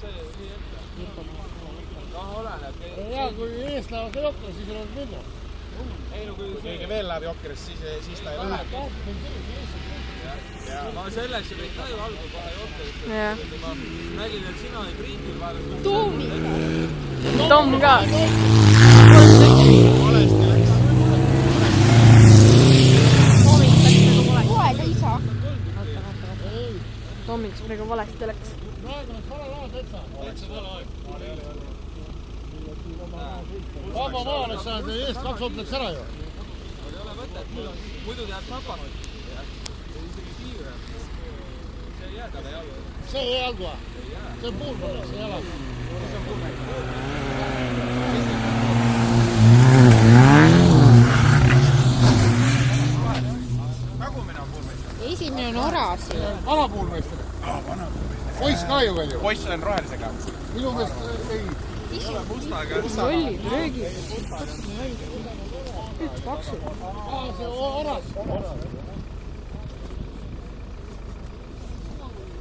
see nii ette. Oleneb. Ja kui ees lähevad jokker, siis ei ole minna. Kui keegi veel läheb jokkerist, siis ta ei lähe. Ma selleks ei võid ka ju algul kohe jokkerist. Ma nägin, et sina ei kriitil vahel. Tom ka. Valesti läks. Poeg ei saa. Tomiks praegu valesti läks. Praegu on vale laad täitsa. Täitsa vale aeg. Vaba maa oleks saanud ja eest 2 hoop läks ära ju. Ei ole mõtet. Muidu tead sapanud. Isegi kiire. See ei jää talle jalgu. See ei jalgu. See on puulmane, see jalgu. See on puulmane. Tagumine on puulmeister. Esimene on oras ju. Vanapuulmeister. Poiss ka ju veel ju. Poiss on rohelisega. Minu meelest ei. Ei ole mustaga. Rolli, röögi. Üks paksu. See oras.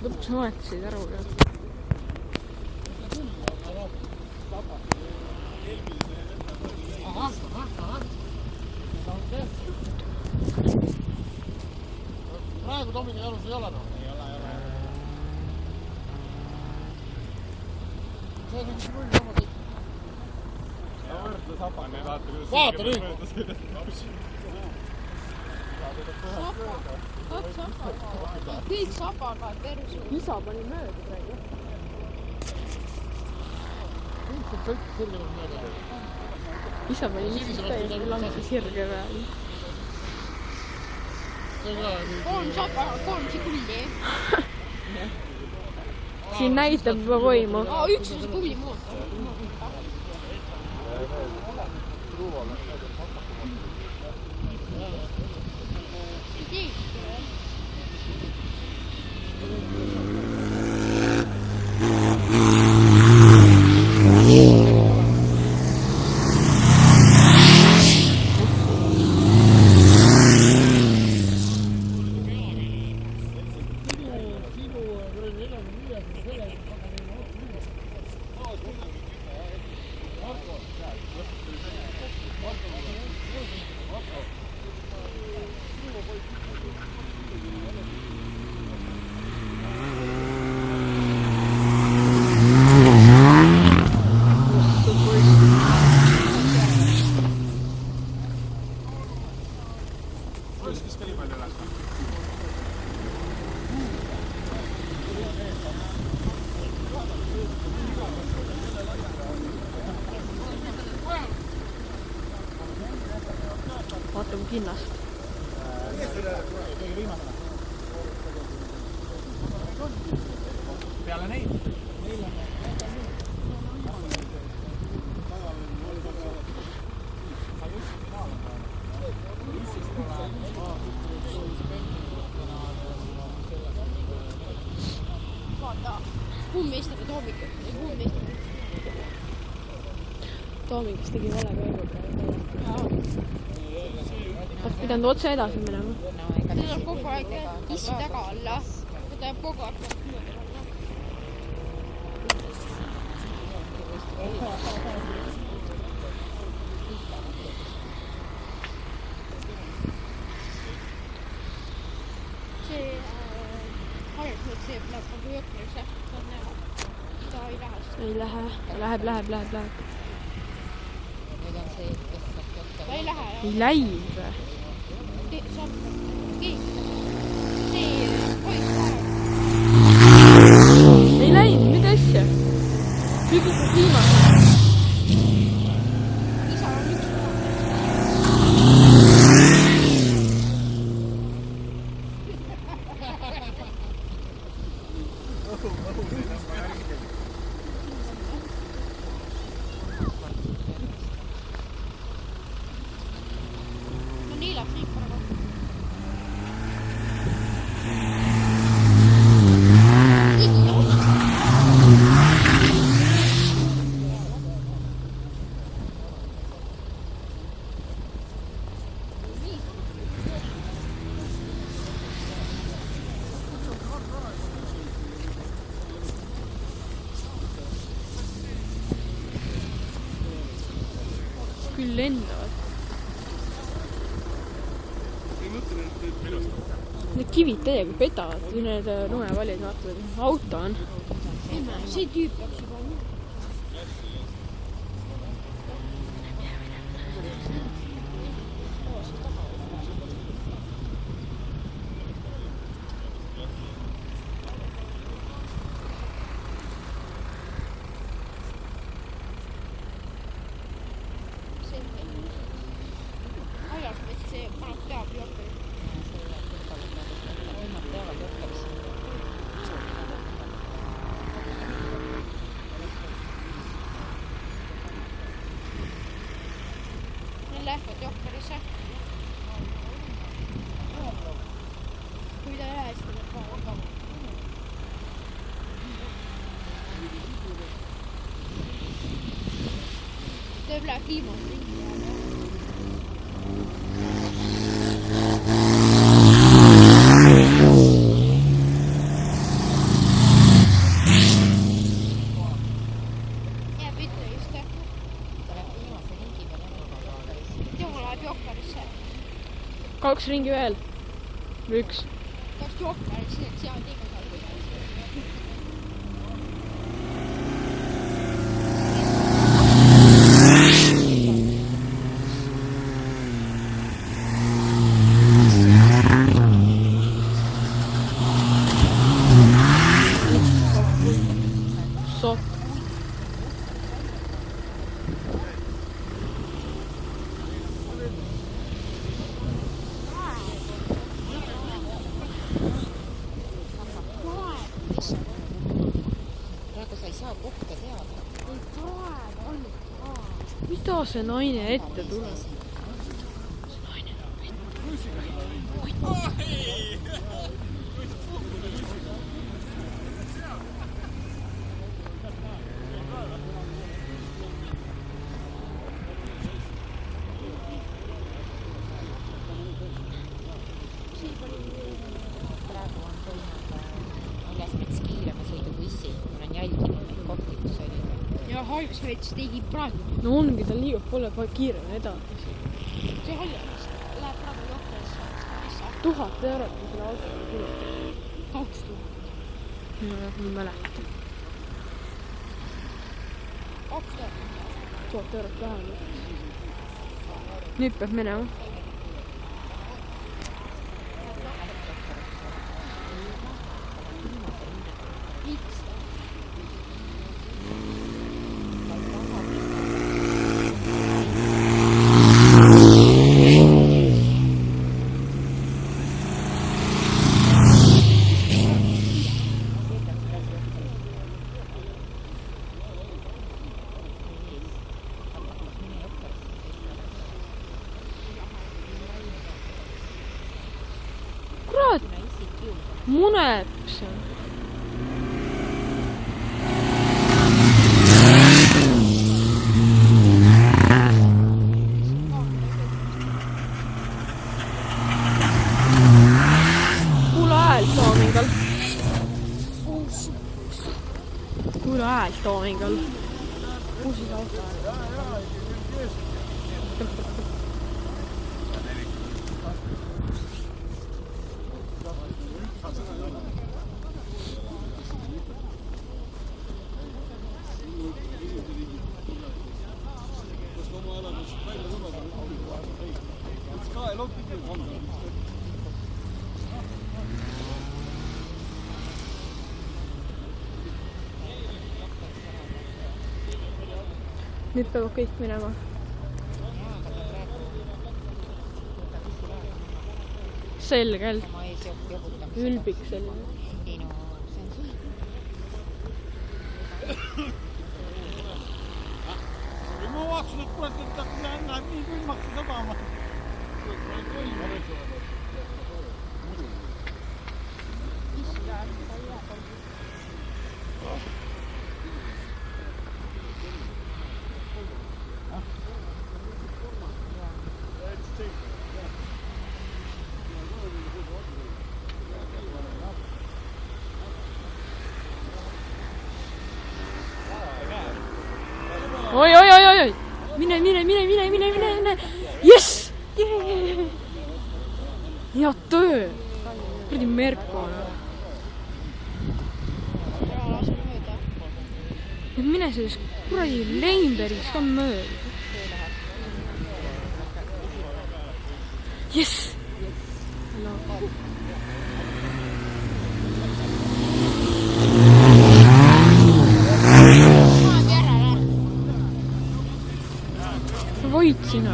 Lõpuks noetasid aru ka. Praegu Tomini jalus ei ole. Ei ole. See on üks rull sama sõit. Vaata nüüd. Kõik sabaga terve. Isa pani mööda praegu. Kõik on kõik kõrgele mööda. Isa pani täiesti langes hirge peale. Kolm sekundi. Siin näitab juba võimu. Üks on see kummimuut. Vaatame kinnast. Peale neid. Vaata, kummeister ja Toomik. Toomikis tegi vale käigu praegu. Oleks pidanud otse edasi minema. See tuleb kogu aeg issi taga alla. See tuleb kogu aeg. See harjutused see läheb nagu jõkkerisse. See on näha. Ta ei lähe. Ei lähe. Läheb. Ta ei lähe. Ei läinud või? Saab keegi. See poiss läheb. Ei läinud, mida asja? Hüppab viimane. Isa on üks päev. No nii läheb siit praegu. küll lendavad. Need kivid täiega petavad, kui need lumevaljad vaatavad. Auto on. See tüüp peaks juba nii. See paneb peab jokkeri. Nad teavad jokkerisse. Nad lähevad jokkerisse. Kui ta ei lähe, siis ta läheb ka. Teeb läheb viimast ringi. Kaks ringi veel. Või üks. Kaks jokkerit, siis seal liiga seal. Sot. Mida see naine ette tuleb? Ja halvsmets tegi praegu. No ongi, ta liigub pole kiirele edasi. See halvsmets läheb praegu jokkerisse. 1000 eurot on selle autoga kulutada. 2000. No ma ei mäleta. 2000. 1000 eurot vähemalt. Nüüd peab minema. Kurat, muneps. Kuule häält toomingal. Kuule häält toomingal. Kuusid auto hääl. Nüüd peavad kõik minema. Selgelt. Ülbik selline. Ei no, see on sul. Ma vaatasin, et kurat, et läheb nii külmaks sõbama. Oi, oi, oi, oi, oi. mine . Jess! Hea töö. Kuradi Merko. Mine sellest kuradi Leinbergist ka mööda. Jess! Võitsin.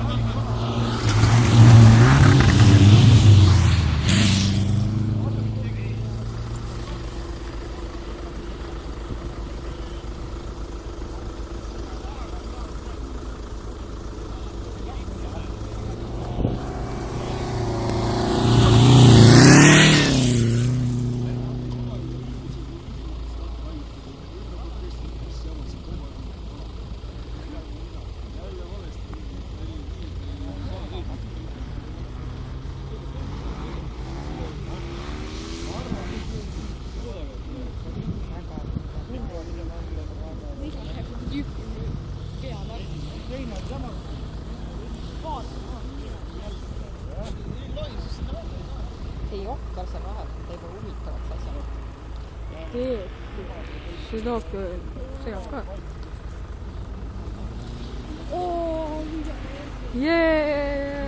ei okkar seal vahel, teeb huvitavaks asjad. See tahab segab ka. Jee!